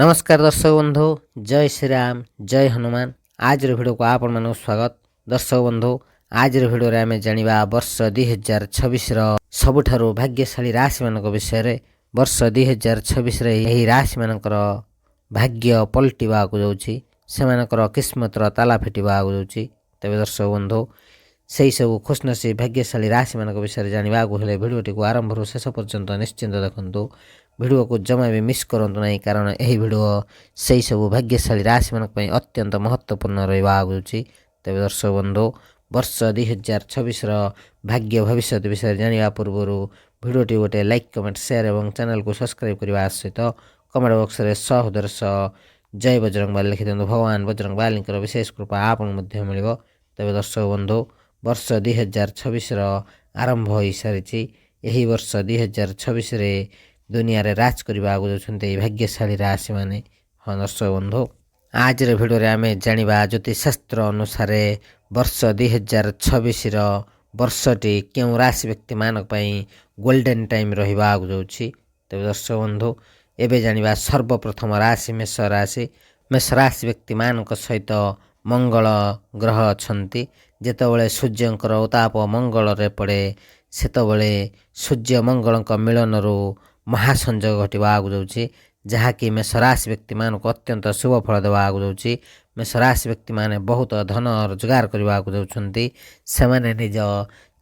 नमस्कार दर्शक बंधु, जय श्री राम, जय हनुमान। आज भिडियो को आपण मानक स्वागत। दर्शक बंधु, आज भिडियो रे आमे जानिबा वर्ष 2026 रो सबुठारु भाग्यशाली राशि मानक विषय रे। वर्ष 2026 रे एही राशि मानकर भाग्य पलटिबा को जाउची, सेमानकर किस्मत रो ताला फिटिबा को जाउची। तबे दर्शक बंधु, सेही सब खुशनसीब भाग्यशाली राशि मानक विषय रे जानिबा को हेले भिडियोटी को आरंभ रो शेष पर्यंत निश्चिंत देखंतु। भिडियो को जमा भी मिस करंतु नहीं, कारण यही भिडियो सही सब भाग्यशाली राशि मानक पई अत्यंत महत्वपूर्ण रहिबा आगुची। तबे दर्शक बंधु, वर्ष 2026 रो भाग्य भविष्य विषय जानिबा पूर्वरु भिडियोटी गोटे लाइक कमेंट शेयर एवं चैनल को सब्सक्राइब करबा सहित कमेंट बॉक्स रे सहोदर जय बजरंगबली लिखि दियंतु। भगवान बजरंगबली विशेष कृपा आपन मध्ये मिलिबो। तबे दर्शक बंधु, वर्ष 2026 रो आरंभ होई सारिछि। एही वर्ष 2026 रे दुनिया रे राज करबा आगु जाउछन्ते भाग्यशाली राशि माने। हाँ दर्शक बंधु, आज रे भिडियो रे आमे जानिबा ज्योतिष शास्त्र अनुसार वर्ष 2026 रो वर्षटी केउ राशि व्यक्ति मानक पई गोल्डन टाइम रहिबा आगु जाउछि। तबे दर्शक बंधु, एबे जानिबा सर्वप्रथम राशि मेष राशि। मेष राशि व्यक्ति मानक सहित मंगल ग्रह अछंती। जेतबेले सूर्यंकर उताप मंगल रे पड़े, सेतबेले सूर्य मंगलक मिलनरु महासंयोग घटिबा आगु जाउछि, जहाँकि मेष राशि व्यक्ति मानक अत्यंत शुभ फल देवा आगु जाउछि। मेष राशि व्यक्ति माने बहुत धन रोजगार करबा आगु जाउछन्ती। सेमाने निज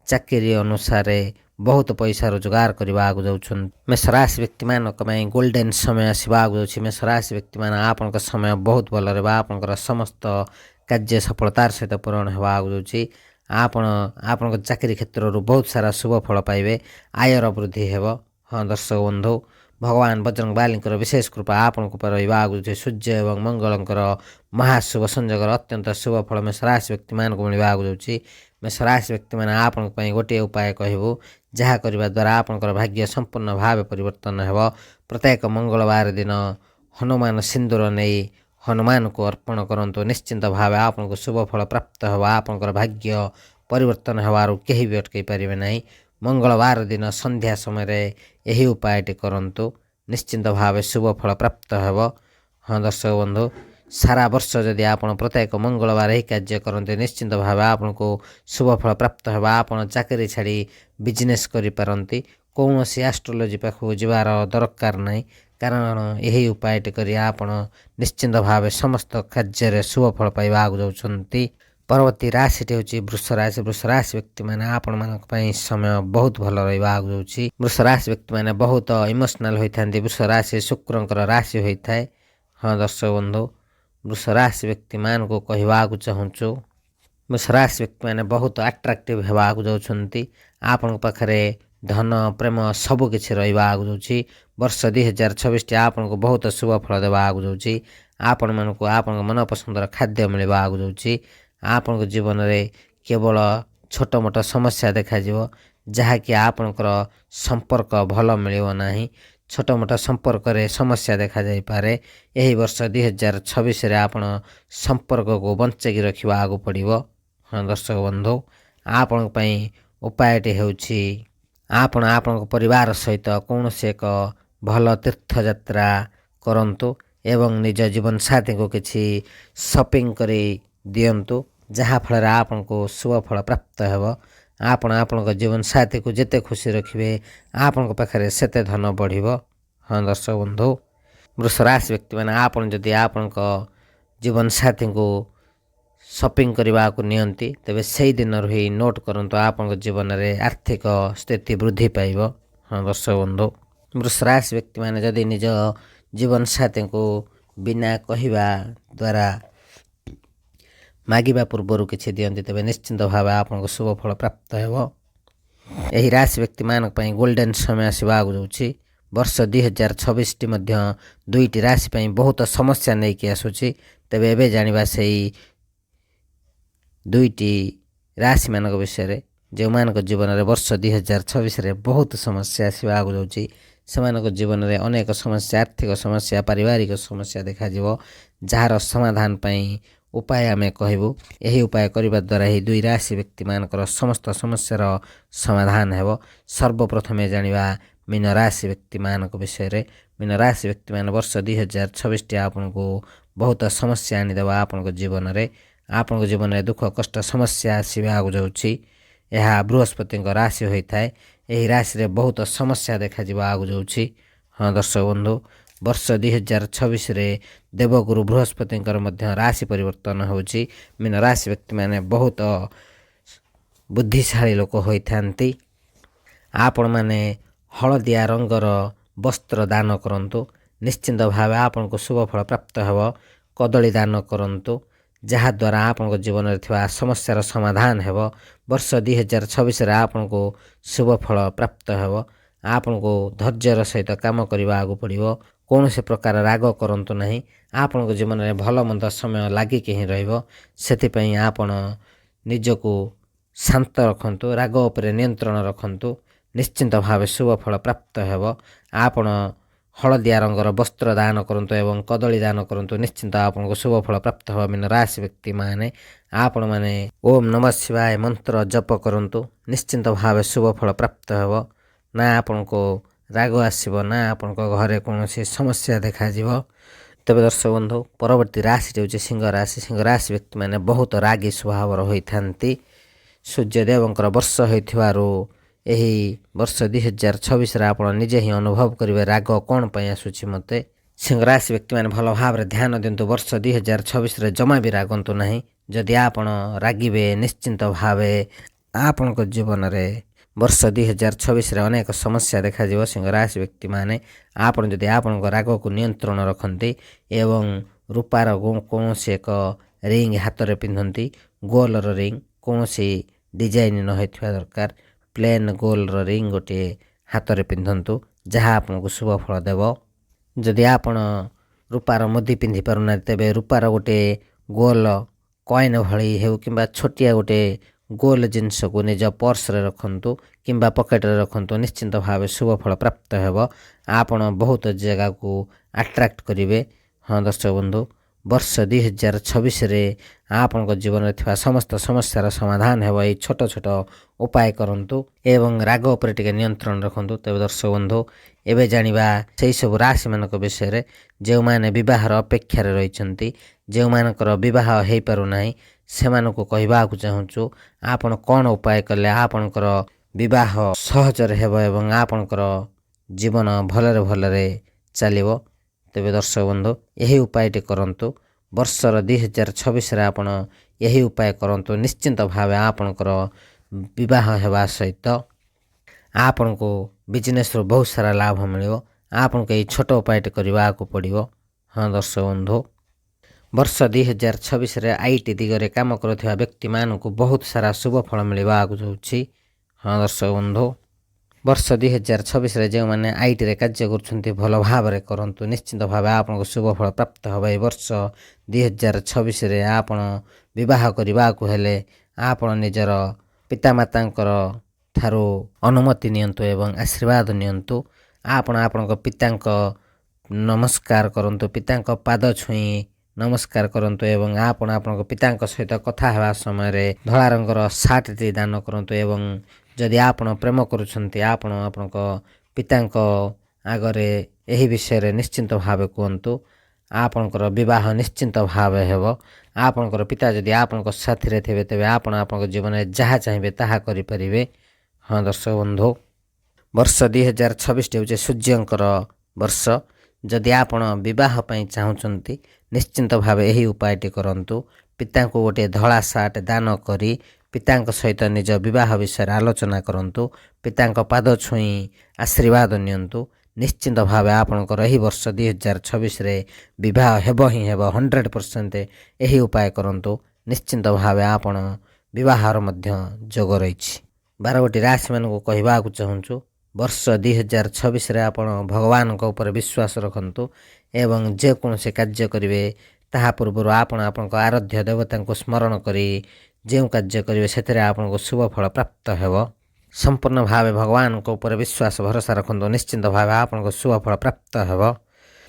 चाकरी अनुसार बहुत पैसा रोजगार करबा आगु जाउछन्ती। मेष राशि व्यक्ति मानक पई गोल्डन समय आसीबा आगु जाउछि। मेष राशि व्यक्ति मान आपनक समय बहुत भल रहबा। आपनकर समस्त कार्य सफलतार सहित पूर्ण हेबा आगु जाउछि। आपनक चाकरी क्षेत्ररु बहुत सारा शुभ फल पाइबे, आयर वृद्धि हेबो। हाँ दर्शक बंधु, भगवान बजरंगबली विशेष कृपा आपन पर रहिबा आगु जाउछि। सूर्य एवं मंगलंकर महाशुभ संयोग अत्यंत शुभ फल मेष राशि व्यक्ति मान को मिलबा आगु जाउछि। मेष राशि व्यक्ति मान आपन पई गोटे उपाय कहबो, जहा करबा द्वारा आपनकर भाग्य संपूर्ण भाव परिवर्तन हेबो। प्रत्येक मंगलवार दिन हनुमान सिंदूर नै हनुमान को अर्पण करंतु। निश्चिंत भाव आपन को शुभ फल प्राप्त हेबा। आपनकर भाग्य परिवर्तन हेबारु केही भी अटकै परिबे नाही। मंगलवार दिन संध्या समय रे यही उपायटी करंतु, निश्चिंत भाव शुभ फल प्राप्त हेबो। हाँ दर्शक बंधु, सारा वर्ष जदि आपण प्रत्येक मंगलवार यही कार्य करते, निश्चिंत भाव आपन को शुभ फल प्राप्त हेबा। आपण चाकरी छाड़ी बिजनेस करि पारंती। कौनसी एस्ट्रोलॉजी पाखु जिबार दरकार नाही, कारण यही उपायटी करी आपण निश्चिंत भाव समस्त कार्य रे शुभ फल पाइबा आगु जाउछन्ती। परवर्ती राशिटी होची वृष राशि। वृष राशि व्यक्ति माने आपण मानक पई समय बहुत भल रहिबा आगु जाउछि। वृष राशि व्यक्ति माने बहुत इमोशनल होइथांती। वृष राशि शुक्रंकर राशि होइथाय। हाँ दर्शक बंधु, वृष राशि व्यक्ति मान को कहबा आगु चाहूछु, वृष राशि व्यक्ति माने बहुत अट्रैक्टिव हेबा आगु जाउछन्ती। आपण पाखरे धन प्रेम सब किछि रहिबा आगु जाउछि। वर्ष 2026 टी आपण को बहुत शुभ फल देबा आगु जाउछि। आपण मान को आपण मन पसंदर खाद्य मिलबा आगु जाउछि। आपण को जीवन रे केवल छोट मोट समस्या देखा जीवो, जहा कि आपनकर संपर्क भल मिलिबो नाही। छोट मोट संपर्क रे समस्या देखा जाई पारे। एही वर्ष 2026 रे आपण संपर्क को बंचेकी रखिबा आगु पड़िबो। हाँ दर्शक बंधु, आपण पई उपायटी हेउछि, आपण आपन परिवार सहित कौनसी एक भल तीर्थ यात्रा करंतु एवं निज जीवन साथी को किछि शॉपिंग करी दियंतु, जहा फल आपन को शुभ फल प्राप्त हेबो। आपन जीवन साथी को जेते खुशी रखिबे, आपन पाखरे सेते धन बढ़िबो। हाँ दर्शक बंधु, वृष राशि व्यक्ति माने आपन जदि आपन जीवन साथी को शॉपिंग करबा को नियंती, तबे सेही दिन रही नोट करंतु आपन जीवन रे आर्थिक स्थिति वृद्धि पाइबो। हाँ दर्शक बंधु, वृष राशि व्यक्ति माने जदि निज जीवन साथी को बिना कहिबा द्वारा मागिबा पूर्वरु किछि दियंती, तबे निश्चिंत भाव आपन शुभ फल प्राप्त हेबो। एही राशि व्यक्ति मानक पई गोल्डन समय आसीबा आगु जाउछि। वर्ष 2026 टी मध्य दुईटी राशि पई बहुत समस्या नै कि आसुछि। तबे एबे जानिबा सेही दुईटी राशि मानक विषय रे, जे मानक जीवन रे वर्ष 2026 रे बहुत समस्या आसीबा आगु जाउछि। सेमानक जीवन रे अनेक समस्या, आर्थिक समस्या, पारिवारिक समस्या देखा जीवो, जार समाधान पई उपाय आमे कहबू। यही उपाय करबा द्वारा ही दुई राशि व्यक्ति मानकर समस्त समस्यार समाधान हेबो। सर्वप्रथमे जानिबा मीन राशि व्यक्ति मानक विषय रे। मीन राशि व्यक्ति मैंने वर्ष 2026 आपको बहुत समस्या आनीदेव आपण जीवन में आपण जीवन में दुख कष्ट समस्या आसवा आगु जाऊँगी यह बृहस्पति राशि होता है यही राशि रे बहुत समस्या देखा आगु जाऊँगी। हाँ दर्शक बंधु वर्ष 2026 देवगुरु बृहस्पति राशि परिवर्तन होची मीन राशि व्यक्ति मैंने बहुत बुद्धिशाली लोक होती आपण मैंने हलदिया रंगर वस्त्र दान करंतु निश्चिंत भाव आपन को शुभ फल प्राप्त हेब। कदली दान करंतु जहाद्वारा आपण जीवन में थिबा समस्यार समाधान हेब। वर्ष 2026 आपन को शुभ फल प्राप्त हेब। आपन को धैर्यर सहित काम करने आगु पड़ो कौन से प्रकार राग करंतु नहीं आपण जीवन में भल मंद समय लागिक ही रही आपण निजको शांत रखंतु राग उपरे नियंत्रण रखंतु निश्चिंत भाव शुभ फल प्राप्त हेब। आपण हलदिया रंगर वस्त्र दान करंतु एवं कदली दान करंतु निश्चिंत आपको शुभ फल प्राप्त हेब। मीन राशि व्यक्ति माने आपण माने ओम नमः शिवाय मंत्र जप करंतु निश्चिंत भाव शुभ फल प्राप्त हेब। ना आपण को राग आसब ना आपण घरे कौन समस्या देखा तेरे दर्शक बंधु परवर्ती राशि हूँ सिंह राशि। सिंह राशि व्यक्ति मैंने बहुत रागी स्वभाव होती सूर्यदेवंकर वर्ष हो वर्ष 2026 आप निजे ही अनुभव करेंगे राग कौन पर आसूँ मत। सिंह राशि व्यक्ति मैंने भल भाव ध्यान दिंतु वर्ष 2026 जमा भी रागंतु ना जदि आपण रागिबे निश्चिंत भाव आपण जीवन में वर्ष 2026 अनेक समस्या देखा सिंह राशि व्यक्ति माने आपण जदि आपण राग को नियंत्रण रखती एवं रूपार कौन एक रिंग हाथ में पिंधती गोलर रिंग कौन डिजाइन न होता दरकार प्लेन गोलर रिंग गोटे हाथ में पिंधतु जहाँ आपको शुभ फल देव। जदि आपण रूपार मुदी पिंधि पारना तेबे रूपार गोटे गोल कॉइन भली हो कि छोटिया गोटे गोल जिनस को निज पर्स रे रखंतु किंबा पॉकेट रे रखंतु निश्चिंत भाव शुभ फल प्राप्त हेब। आपण बहुत जगह को अट्रैक्ट करेंगे। हाँ दर्शक बंधु वर्ष 2026 आपण जीवन में थिबा समस्त समस्यार समाधान हेब। ये छोट छोट उपाय करंतु एवं राग उपर टिके नियंत्रण रखंतु। तेबे दर्शक बंधु एबे जानिबा सेही सब राशि मानक विषय रे जो माने विवाहर अपेक्षा रे रहिसंती जो मानकर विवाह हेई पारु नाही सेमानकु कहबाकु चाहूछु आपण कौन उपाय कले आपणकर विवाह सहजरे हेब एवं आपणकर जीवन भलरे भलरे चलिबो। तेबे दर्शक बंधु यही उपायटी करंतु वर्षर 2026 आपण यही उपाय करंतु निश्चिंत भाव आपणकर विवाह हेबा सहित आपण को बिजनेस रो बहुत सारा लाभ मिलिबो। आपण को छोट उपायटी करबाकु पड़िबो। हाँ दर्शक बंधु वर्ष 2026 आईटी दिगरे काम करुवा व्यक्ति मानक बहुत सारा शुभ फल मिलवा आगु जाऊँगी। हाँ दर्शक बंधु वर्ष 2026 जो मैंने आईटी रे कार्य कर भल भाव करंतु निश्चिंत भाव आपको शुभ फल प्राप्त हे। वर्ष 2026 आप विवाह करने को हेले आपण निजर पितामाता ठारू अनुमति नियंतु एवं आशीर्वाद नियंतु। आपण पिता नमस्कार करंतु पिता पाद छुई नमस्कार करंतु एवं आपण पिता सहित कथा हेबा समय रे धला रंगर सार्ट टी दान करंतु एवं जदि आपण प्रेम करुछंती आपण पिता आगरे यही विषय रे निश्चिंत भाव कहतु आपणकर विवाह निश्चिंत भाव हेब। आपणकर पिता जदि आपणक साथी रे थे तेबे आपण जीवन में जहाँ चाहिए ताहा करि परिबे। हाँ दर्शक बंधु वर्ष 2026 हूँ सूर्यंकर वर्ष। जदि आपण विवाह पई चाहूचंती निश्चिंत भाव यही उपायटी करंतु पिता को गोटे धला सार्ट दान करी पिता सहित निज विवाह विषय आलोचना करंतु पिता पाद छुई आशीर्वाद नियंतु निश्चिंत भाव आपणकर यही वर्ष 2026 विवाह हेब ही हेब 100% यही उपाय करंतु निश्चिंत भाव आपण विवाहर मध्य जोग रही। 12 राशि मान को कहबाकू चाहूँचु वर्ष 2026 आपण भगवान ऊपर विश्वास रखंतु एवं जेकोसी कार्य करेंगे ताहा पूर्व आपण आराध्य देवता को स्मरण करी जो कार्य करेंगे से आपको शुभ फल प्राप्त हेब। संपूर्ण भाव भगवान ऊपर विश्वास भरोसा रखंतु निश्चिंत भाव आपको शुभ फल प्राप्त हेब।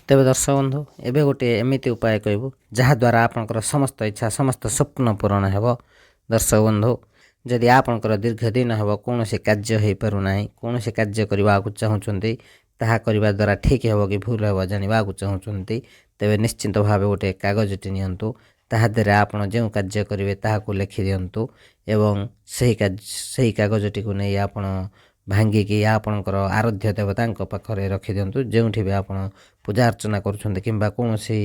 तेबे दर्शक बंधु एबे गोटे एमिति उपाय कहबू जहाद्वारा आपणकर समस्त इच्छा समस्त स्वप्न पूरण हेब। दर्शक बंधु जदि आपणकर दीर्घ दिन हेब कौन से कार्य हो पारना कौन से कार्य करने को चाहूँगी ତାହା କରିବା ଦ୍ୱାରା ଠିକ୍ ହେବ କି ଭୁଲ ହେବ ଜାଣିବାକୁ ଚାହୁଁଛନ୍ତି ତେବେ ନିଶ୍ଚିନ୍ତ ଭାବେ ଗୋଟେ କାଗଜଟି ନିଅନ୍ତୁ। ତାହା ଦେହରେ ଆପଣ ଯେଉଁ କାର୍ଯ୍ୟ କରିବେ ତାହାକୁ ଲେଖି ଦିଅନ୍ତୁ ଏବଂ ସେହି କାଗଜଟିକୁ ନେଇ ଆପଣ ଭାଙ୍ଗିକି ଆପଣଙ୍କର ଆରାଧ୍ୟ ଦେବତାଙ୍କ ପାଖରେ ରଖିଦିଅନ୍ତୁ। ଯେଉଁଠି ବି ଆପଣ ପୂଜା ଅର୍ଚ୍ଚନା କରୁଛନ୍ତି କିମ୍ବା କୌଣସି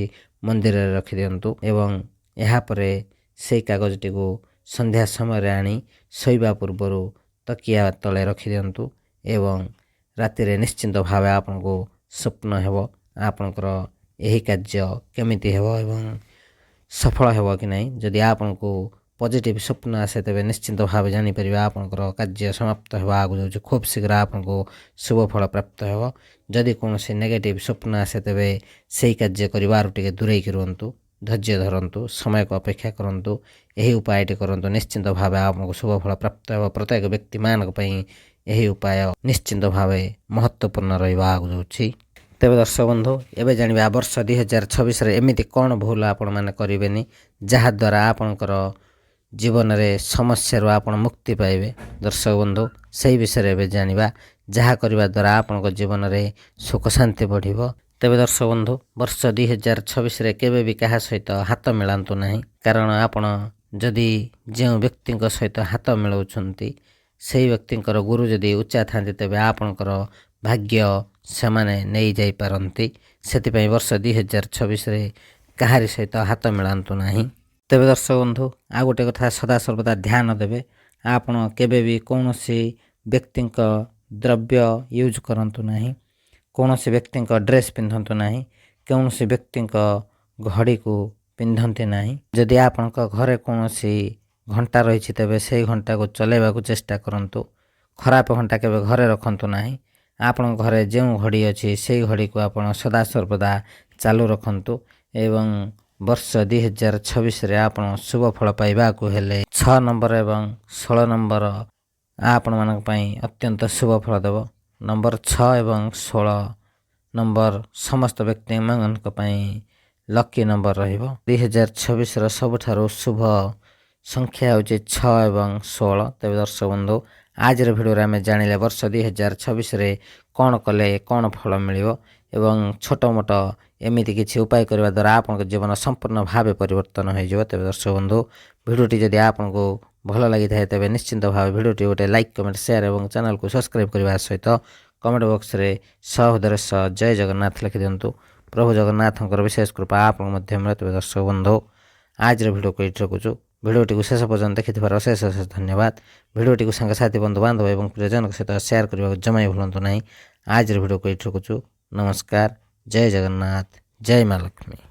ମନ୍ଦିରରେ ରଖିଦିଅନ୍ତୁ ଏବଂ ଏହାପରେ ସେହି କାଗଜଟିକୁ ସନ୍ଧ୍ୟା ସମୟରେ ଆଣି ଶୋଇବା ପୂର୍ବରୁ ତକିଆ ତଳେ ରଖିଦିଅନ୍ତୁ ଏବଂ ରାତିରେ ନିଶ୍ଚିନ୍ତ ଭାବେ ଆପଣଙ୍କୁ ସ୍ୱପ୍ନ ହେବ ଆପଣଙ୍କର ଏହି କାର୍ଯ୍ୟ କେମିତି ହେବ ଏବଂ ସଫଳ ହେବ କି ନାହିଁ। ଯଦି ଆପଣଙ୍କୁ ପଜିଟିଭ୍ ସ୍ୱପ୍ନ ଆସେ ତେବେ ନିଶ୍ଚିନ୍ତ ଭାବେ ଜାଣିପାରିବେ ଆପଣଙ୍କର କାର୍ଯ୍ୟ ସମାପ୍ତ ହେବା ଆଗକୁ ଯାଉଛି। ଖୁବ୍ ଶୀଘ୍ର ଆପଣଙ୍କୁ ଶୁଭ ଫଳ ପ୍ରାପ୍ତ ହେବ। ଯଦି କୌଣସି ନେଗେଟିଭ୍ ସ୍ୱପ୍ନ ଆସେ ତେବେ ସେହି କାର୍ଯ୍ୟ କରିବାରୁ ଟିକେ ଦୂରେଇକି ରୁହନ୍ତୁ, ଧୈର୍ଯ୍ୟ ଧରନ୍ତୁ, ସମୟକୁ ଅପେକ୍ଷା କରନ୍ତୁ। ଏହି ଉପାୟଟି କରନ୍ତୁ, ନିଶ୍ଚିନ୍ତ ଭାବେ ଆପଣଙ୍କୁ ଶୁଭ ଫଳ ପ୍ରାପ୍ତ ହେବ। ପ୍ରତ୍ୟେକ ବ୍ୟକ୍ତିମାନଙ୍କ ପାଇଁ ଏହି ଉପାୟ ନିଶ୍ଚିନ୍ତ ଭାବେ ମହତ୍ତ୍ୱପୂର୍ଣ୍ଣ ରହିବା ଆଗକୁ ଯାଉଛି। ତେବେ ଦର୍ଶକ ବନ୍ଧୁ, ଏବେ ଜାଣିବା ବର୍ଷ 2026ରେ ଏମିତି କ'ଣ ଭୁଲ ଆପଣମାନେ କରିବେନି ଯାହାଦ୍ୱାରା ଆପଣଙ୍କର ଜୀବନରେ ସମସ୍ୟାରୁ ଆପଣ ମୁକ୍ତି ପାଇବେ। ଦର୍ଶକ ବନ୍ଧୁ, ସେହି ବିଷୟରେ ଏବେ ଜାଣିବା ଯାହା କରିବା ଦ୍ୱାରା ଆପଣଙ୍କ ଜୀବନରେ ସୁଖ ଶାନ୍ତି ବଢ଼ିବ। ତେବେ ଦର୍ଶକ ବନ୍ଧୁ, ବର୍ଷ 2026ରେ କେବେ ବି କାହା ସହିତ ହାତ ମିଳାନ୍ତୁ ନାହିଁ। କାରଣ ଆପଣ ଯଦି ଯେଉଁ ବ୍ୟକ୍ତିଙ୍କ ସହିତ ହାତ ମିଳାଉଛନ୍ତି ସେହି ବ୍ୟକ୍ତିଙ୍କର ଗୁରୁ ଯଦି ଉଚ୍ଚା ଥାନ୍ତି ତେବେ ଆପଣଙ୍କର ଭାଗ୍ୟ ସେମାନେ ନେଇଯାଇପାରନ୍ତି। ସେଥିପାଇଁ ବର୍ଷ 2026ରେ କାହାରି ସହିତ ହାତ ମିଳାନ୍ତୁ ନାହିଁ। ତେବେ ଦର୍ଶକ ବନ୍ଧୁ, ଆଉ ଗୋଟେ କଥା ସଦାସର୍ବଦା ଧ୍ୟାନ ଦେବେ, ଆପଣ କେବେ ବି କୌଣସି ବ୍ୟକ୍ତିଙ୍କ ଦ୍ରବ୍ୟ ୟୁଜ୍ କରନ୍ତୁ ନାହିଁ, କୌଣସି ବ୍ୟକ୍ତିଙ୍କ ଡ୍ରେସ୍ ପିନ୍ଧନ୍ତୁ ନାହିଁ, କୌଣସି ବ୍ୟକ୍ତିଙ୍କ ଘଡ଼ିକୁ ପିନ୍ଧନ୍ତି ନାହିଁ। ଯଦି ଆପଣଙ୍କ ଘରେ କୌଣସି ଘଣ୍ଟା ରହିଛି ତେବେ ସେହି ଘଣ୍ଟାକୁ ଚଲାଇବାକୁ ଚେଷ୍ଟା କରନ୍ତୁ। ଖରାପ ଘଣ୍ଟା କେବେ ଘରେ ରଖନ୍ତୁ ନାହିଁ। ଆପଣଙ୍କ ଘରେ ଯେଉଁ ଘଡ଼ି ଅଛି ସେହି ଘଡ଼ିକୁ ଆପଣ ସଦାସର୍ବଦା ଚାଲୁ ରଖନ୍ତୁ ଏବଂ ବର୍ଷ 2026ରେ ଆପଣ ଶୁଭ ଫଳ ପାଇବାକୁ ହେଲେ 6 ନମ୍ବର ଏବଂ 16 ନମ୍ବର ଆପଣମାନଙ୍କ ପାଇଁ ଅତ୍ୟନ୍ତ ଶୁଭ ଫଳ ଦେବ। ନମ୍ବର 6 ଏବଂ 16 ନମ୍ବର ସମସ୍ତ ବ୍ୟକ୍ତିମାନଙ୍କ ପାଇଁ ଲକି ନମ୍ବର ରହିବ। 2026ର ସବୁଠାରୁ ଶୁଭ ସଂଖ୍ୟା ହେଉଛି 6 ଏବଂ 16। ତେବେ ଦର୍ଶକ ବନ୍ଧୁ, ଆଜିର ଭିଡ଼ିଓରେ ଆମେ ଜାଣିଲେ ବର୍ଷ 2026ରେ କ'ଣ କଲେ କ'ଣ ଫଳ ମିଳିବ ଏବଂ ଛୋଟ ମୋଟ ଏମିତି କିଛି ଉପାୟ କରିବା ଦ୍ୱାରା ଆପଣଙ୍କ ଜୀବନ ସମ୍ପୂର୍ଣ୍ଣ ଭାବେ ପରିବର୍ତ୍ତନ ହୋଇଯିବ। ତେବେ ଦର୍ଶକ ବନ୍ଧୁ, ଭିଡ଼ିଓଟି ଯଦି ଆପଣଙ୍କୁ ଭଲ ଲାଗିଥାଏ ତେବେ ନିଶ୍ଚିନ୍ତ ଭାବେ ଭିଡ଼ିଓଟି ଗୋଟେ ଲାଇକ୍, କମେଣ୍ଟ, ସେୟାର ଏବଂ ଚ୍ୟାନେଲକୁ ସବସ୍କ୍ରାଇବ୍ କରିବା ସହିତ କମେଣ୍ଟ ବକ୍ସରେ ସହୋଦର ଜୟ ଜଗନ୍ନାଥ ଲେଖିଦିଅନ୍ତୁ। ପ୍ରଭୁ ଜଗନ୍ନାଥଙ୍କର ବିଶେଷ କୃପା ଆପଣଙ୍କ ମଧ୍ୟ ମିଳେ। ତେବେ ଦର୍ଶକ ବନ୍ଧୁ, ଆଜିର ଭିଡ଼ିଓକୁ ଏଇଠି ରଖୁଛୁ। ଭିଡ଼ିଓଟିକୁ ଶେଷ ପର୍ଯ୍ୟନ୍ତ ଦେଖିଥିବାର ଅଶେଷ ଅଶେଷ ଧନ୍ୟବାଦ। ଭିଡ଼ିଓଟିକୁ ସାଙ୍ଗସାଥି, ବନ୍ଧୁବାନ୍ଧବ ଏବଂ ପ୍ରିୟଜନଙ୍କ ସହିତ ସେୟାର କରିବାକୁ ଜମା ବି ଭୁଲନ୍ତୁ ନାହିଁ। ଆଜିର ଭିଡ଼ିଓକୁ ଏଇଠି ରଖୁଛୁ। ନମସ୍କାର, ଜୟ ଜଗନ୍ନାଥ, ଜୟ ମା ଲକ୍ଷ୍ମୀ।